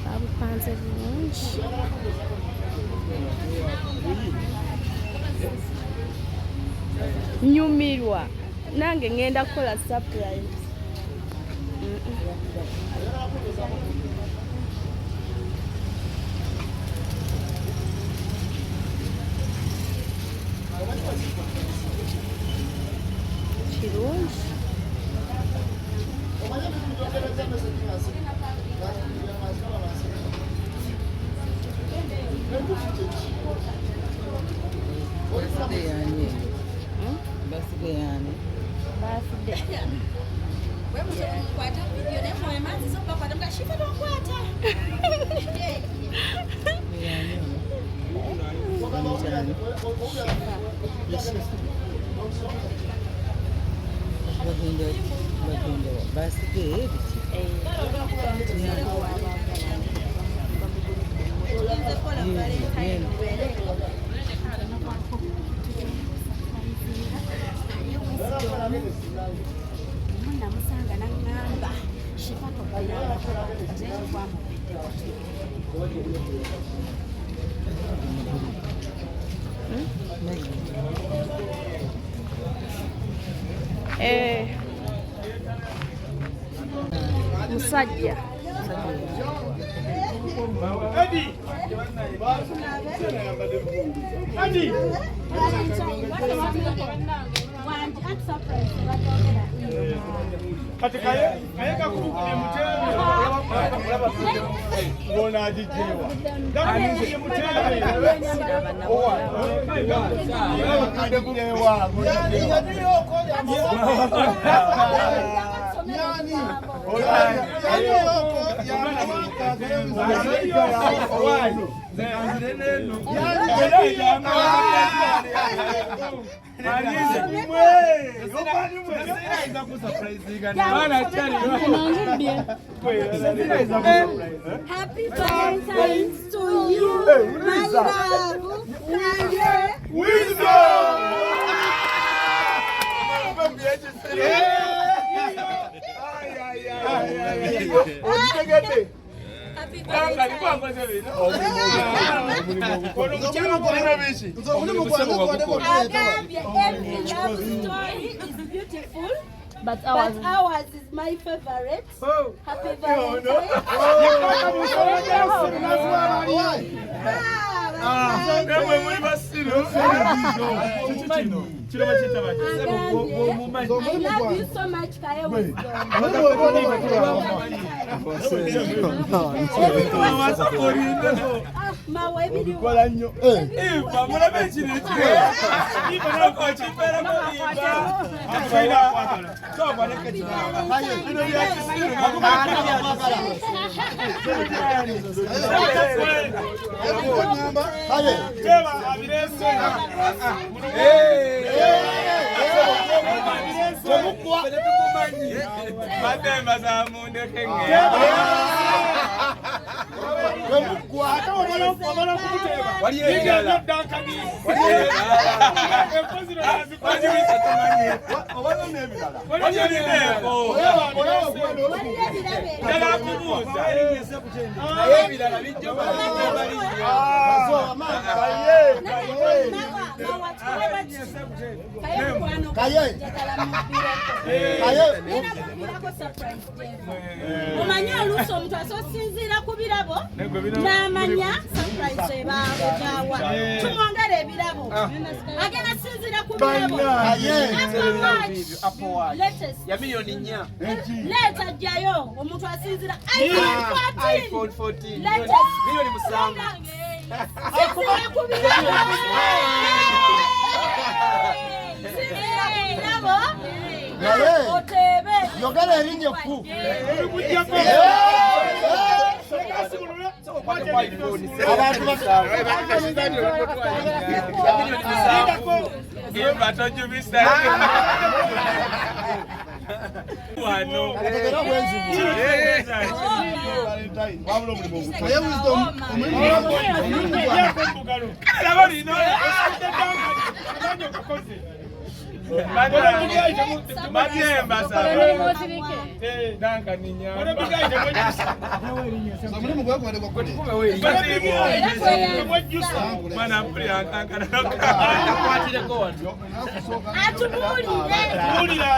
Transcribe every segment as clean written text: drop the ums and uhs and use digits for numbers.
Babupanze bulungi. Nyumirwa nange ngenda kukola surprise. Kirungi. Musajja. Kati Kaye kakubukire mutende ngona ajijewa kakubukire mutende Happy Valentine's to you, my love. But ours is my favorite. Happy Valentine. I love you so much, Kaye. Omanya oluusi omuntu asosinziira ku birabo n'amanya surprise ebaawa tumwongera ebirabo agenda sinziira ku birabo ya miliyoni 4 leeta ajjayo omuntu asinziira iPhone 14 miliyoni 7 sinziira ku birabo yogala erinnya ku Wano. Akategera bwenzi. Valentine. Wabula omulimu. Kaye wisdom. Omulimu gwakugalo. Kala bali no. Matemba sana. Danka ninya. Omulimu gwakugalo gwakuli. Mana mpuli akankana. Atubulire.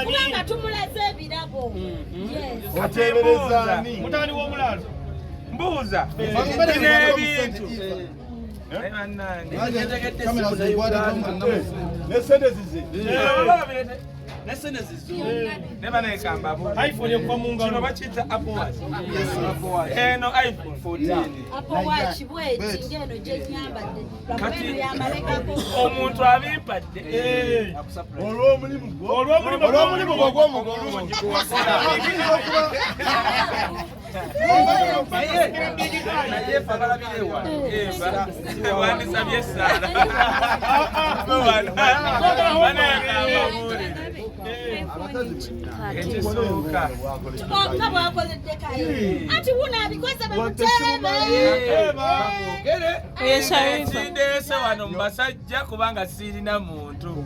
Kubanga tumulaze ebirabo. Yes. Oteberezani. Mutani w'omulalo. Mbuuza. Ebintu. Kamera zikwata nesente zizi. Never nekamba iPhone kwa munga no bachita Apple Watch. No iPhone 14. Apple Watch bweti ngeno je nyambadde. Kati yamalekako. Omuntu abimpadde. Olw'omulimu gw'omugolungi. Ati wuna abikoze bamutebe. Ekindese wano mbasajja kubanga sirina muntu.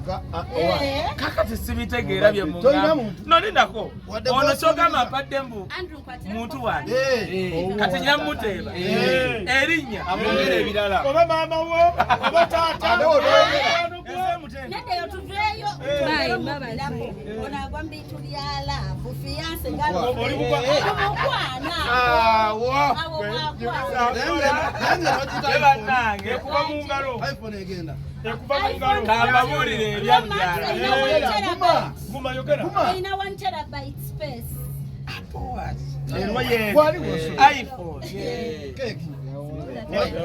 Kakati sibitegeera bye mungamba. Noli nako. Ono kyogamba apadde mbu muntu wange. Kati nyamuteeba. Erinnya amwongera ebirala. Oba maama wo, oba taata. Nende tuveyo. Ona kwambi tulyala bufianse ngalo. Omukwana. Nange kuba mu ngalo. iPhone egenda. Ekuba mu ngalo. Kambabulire ebyabyala. Guma yogera. Ina 1 terabyte space. iPhone. Keki.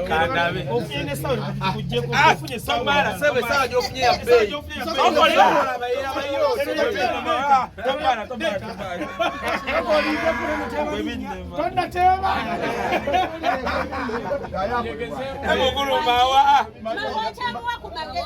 Kandabe. Ofunye sawa kujje ko ofunye sawa. Mara sawa sawa jo ofunye ya bei. Okolira abayira bayo. Tombana. Tonda teba. Amugulu bawa. Mawacha mwa kubagezi.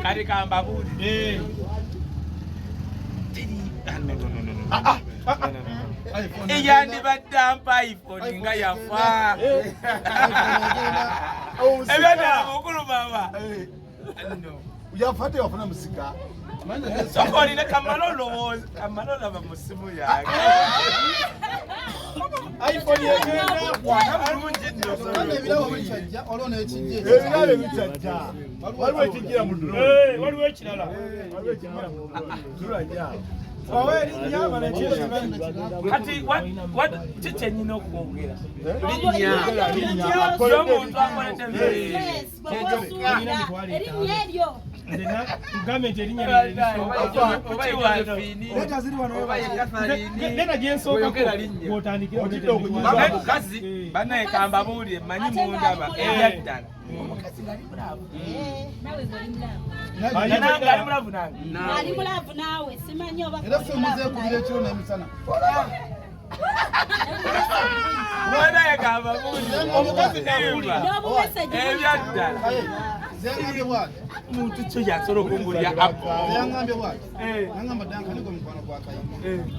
Kari kambabuli. Eyandibadde ampa iPhone nga yafa. Ebyadala mukulu baba. Yafate wafuna musika. Sokolire kamalolowooza. Kamalolaba mu simu yange. iPhone yegenda kwana bulungi nno. Ebirabo bikyajja olwo n'ekijje. Ebirabo bikyajja. Waliwo ekijjira mu ddulo. Waliwo ekirala. Waliwo ekijjira mu ddulo. Kati kikyenyina okukwongera omuntu akolete erinnya eryo gavumenti erinnya mukazi banaye kambabuulire mmanyi mundaba ebyaddala omukazi gali mulavu ali mulavu nange ali mulavu naawe simanyi oba Era fumuze kubira ekiro n'emisana. banaye kambabuulire omukazi nayimba ebyaddala Zengambye bwati. muntu kyo yasobola okungulira apo Yangambye bwati. Nangamba danka niko mukwano gwa Kaye.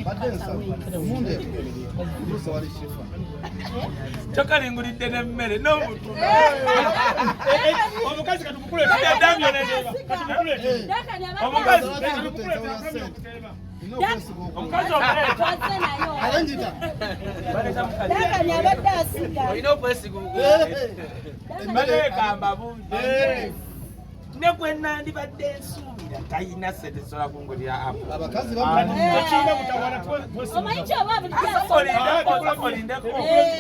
Badde nsaba. Munde. Lusa wali shifa. kyokka lingulidde n'emmere n'omuntu omukazi katumukulete yadambye nedeba katumukulete omukazi omukazi omuleeta Alenjita. dakani abadde asiga Olina okwesiga emmere kambabunze ne gwe nandibadde ensuubira talina sente sobola kungulira apo Abakazi bamukina mutawala omanyi kyoba bulijja olindeko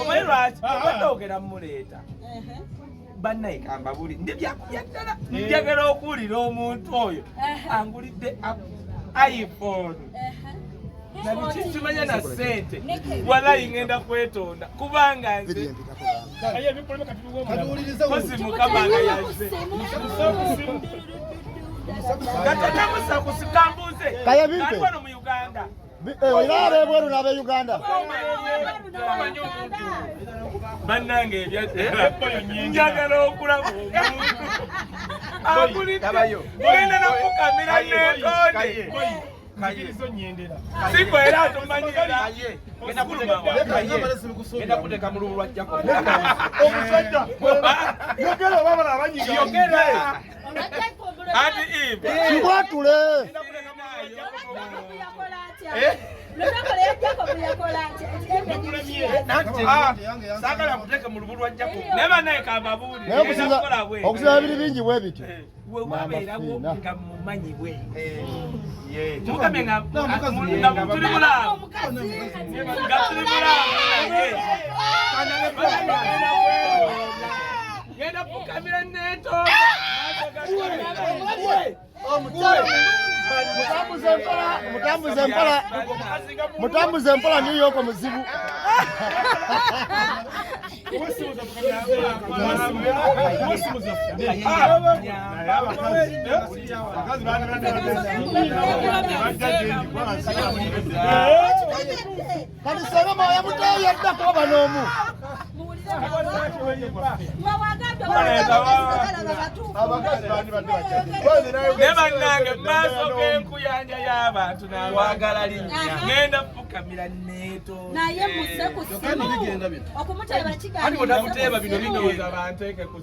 omanyi lwaki obadde ogera mmuleeta bannaye kambabuli ndi byakubya ddala njagala okuwulira omuntu oyo angulidde iPhone nabikisimanya na sente walayi ngenda kwetonda kubanga nze kozi mukamanga yazze gatatamusa kusikambuze kali wano mu Uganda Oirabe bweru nabe Uganda. Bannange ebyaddala njagala okulaba omuntu akuliddeyo genda nakukamira neetonde Siko era tumanyira Genda kuteka mu lubu lwa Jacob. Omusajja. Yogera baba abanyiga. yogera ati Eve Kiwatule. Sagala kuteka mu lubu lwa Jacob. neba naye kababuuli Okusiba biri bingi bwe bityo. we wabeerawo nga mumanyi bwe Ye. mukame nga tuli mulaamu nga tuli mulaamu genda kukamira neetonda Mutambuze mpala New York muzibu. Kati salama ya mutayo yadda ko banomu. neba nange maaso g'enkuyanja y'abantu nawagala linnya ngenda kukamira neetonda naye muse ku simu okumuteeba Ani bonakuteeba bino binooza banteeke ku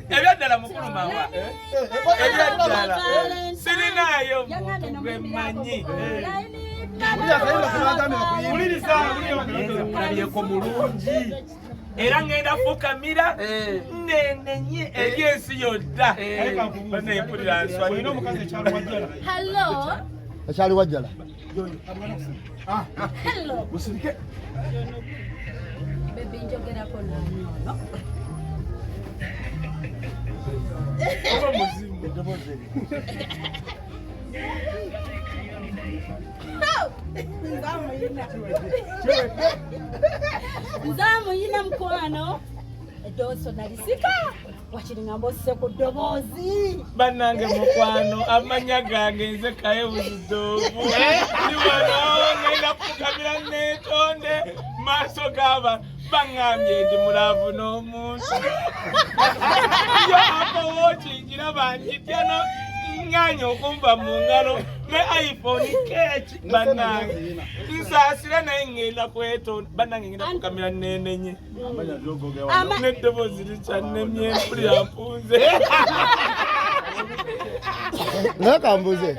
ebyaddala mukulu mawa ebyaddala sirinaayo muntu gwe mmanyi mulabyeko mulungi era ngenda fukamira nenenye eryensi yodda banempulira nswali hello Ekyali wajjala. hello baby njogerako nano oba muzimu nzamuyina mukwano eddooso nalisika wakiri nga mbosse ku ddoboozi bannange mukwano amanya gange nze Kaye Buzidoovu ndi wano ngenda kukamira neetonde maaso g'abantu baŋŋambye ndi mulaavu n'omuntu yo apowokingira banjitya ŋŋaanya okumva mu ngalo ne iPhone keeki bannange nsaasira naye ngenda kwetonda bannange ngenda kukamira nenenye n'eddoboozi likyannemye mpulira mpunze Leka mbuze.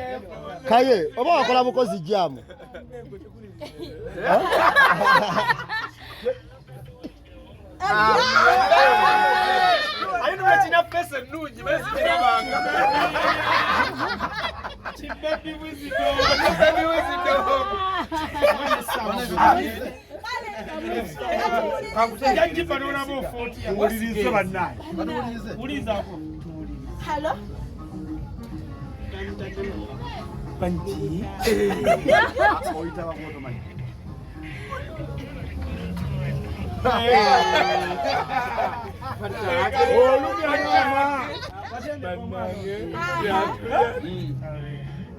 Kaye, oba wakola bukozi jamu. Ayino bachina pesa nungi basi kirabanga. Chibebi wizido. Kangutenga panona bo 40 ulirize bannaye. Uliza ko. hello Banji. Oita wa moto mali.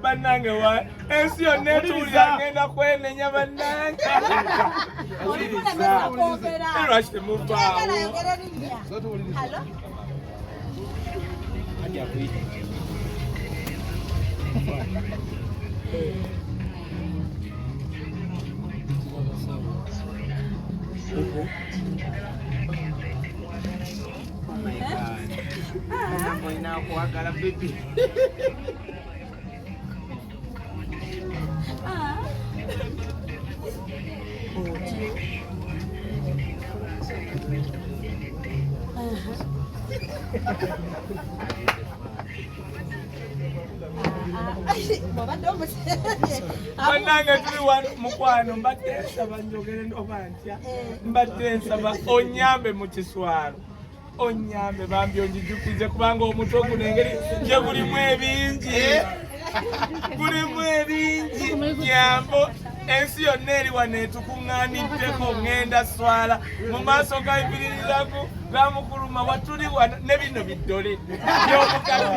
Bannange wa ensi yonna etuulira ngenda kwenenya bannange lwaki temuvaawo hello kwagala baby bannange tuli wano mukwano mbadde nsaba njogere oba ntya mbadde nsaba onyambe mu kiswalo onyambe bambi onjijukize kubanga omutwe guno engeri gye gulimu ebingi nyambo ensi yonna eri wano etukuŋŋaaniddeko ŋŋenda swala mu maaso gayimiririraku gamukuluma watuli wano ne bino biddole by'omukazi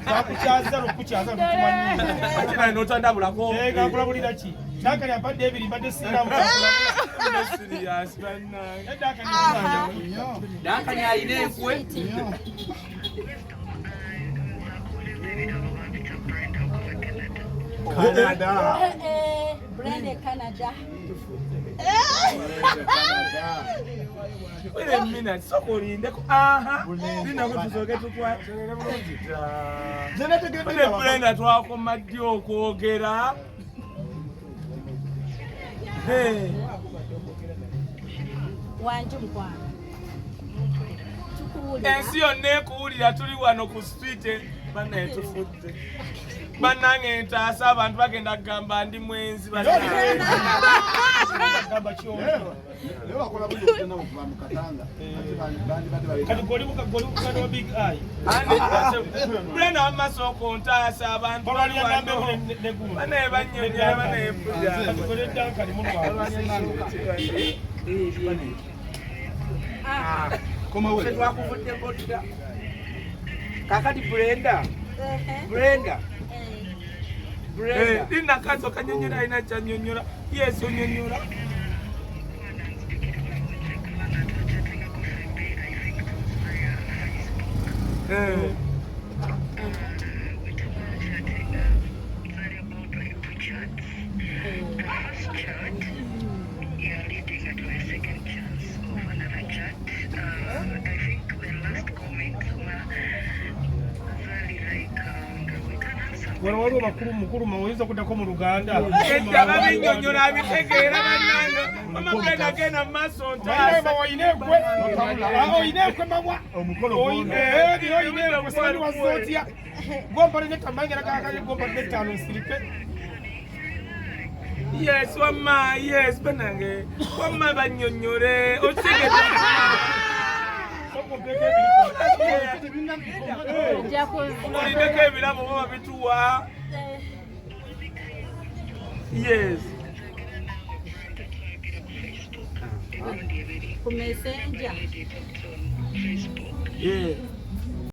Bakukyaza lokukyaza tumanyi. akina n'otandabulako Gakulabulira ki? Nakali apadde ebiri badde siramu. serious bannange Nakali alina enkwe. Canada. Brand Canada. wait a minute soko olindeko aha linako tusooke tukwatire bulungi ddala Brenda twakoma ddi okwogera Wanje mukwano. ensi yonna ekuwulira tuli wano ku street banna etufudde bannange ntaasa abantu bagenda kugamba ndi mwenzi Brenda wamasoko ntaasa abantu banaye banyonyola banayepulya Twakuvuddeko dda. Kakati Brenda. linakazi okanyonyola alina kyanyonyola yesu onyonyola Waliwo bakulu mukulu mawuliza kuddako mu Luganda. edda babinyonyola abitegeera bannange amagenda genda mu maaso ntaasa Oyina enkwe mabwa. Oyina enkwe sani wazootya. Gomba netamanyira kakali gomba nettaano nsiripe. yes wamma yes bannange wamma bannyonnyole okitegedde olindeko ebirabo baba bituwa yes Ku messenger. yeah